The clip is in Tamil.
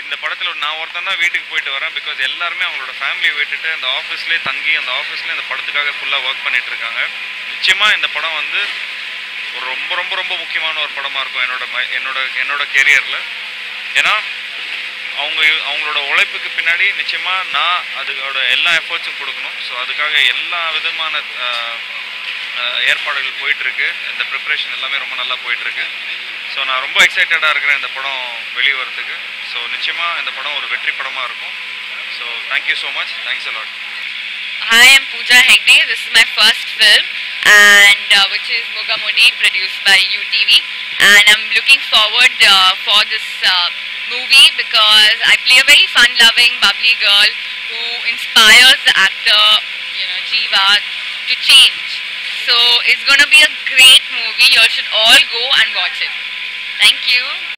இந்த படத்தில் நான் ஒருத்தன் தான் வீட்டுக்கு போயிட்டு வரேன். பிகாஸ் எல்லாருமே அவங்களோட ஃபேமிலியை விட்டுட்டு அந்த ஆஃபீஸ்லேயே தங்கி அந்த ஆஃபீஸ்லேயே இந்த படத்துக்காக ஃபுல்லாக ஒர்க் பண்ணிட்டு இருக்காங்க. நிச்சயமாக இந்த படம் வந்து ஒரு ரொம்ப ரொம்ப ரொம்ப முக்கியமான ஒரு படமாக இருக்கும் என்னோட கெரியரில். ஏன்னா அவங்களோட உழைப்புக்கு பின்னாடி நிச்சயமாக நான் அதோட எல்லா எஃபர்ட்ஸும் கொடுக்கணும். ஸோ அதுக்காக எல்லா விதமான ஏற்பாடுகள் போயிட்டுருக்கு. இந்த ப்ரிப்ரேஷன் எல்லாமே ரொம்ப நல்லா போயிட்டுருக்கு. ஸோ நான் ரொம்ப எக்ஸைட்டடாக இருக்கிறேன் இந்த படம் வெளியே வரதுக்கு. ஸோ நிச்சயமாக இந்த படம் ஒரு வெற்றி படமாக இருக்கும். So thank you so much. Thanks a lot. Hi, I'm Pooja Hegde. This is my first film, and which is Moga Modi, produced by UTV. And I'm looking forward for this movie because I play a very fun-loving, bubbly girl who inspires the actor, Jeeva, to change. So it's going to be a great movie. You all should all go and watch it. Thank you.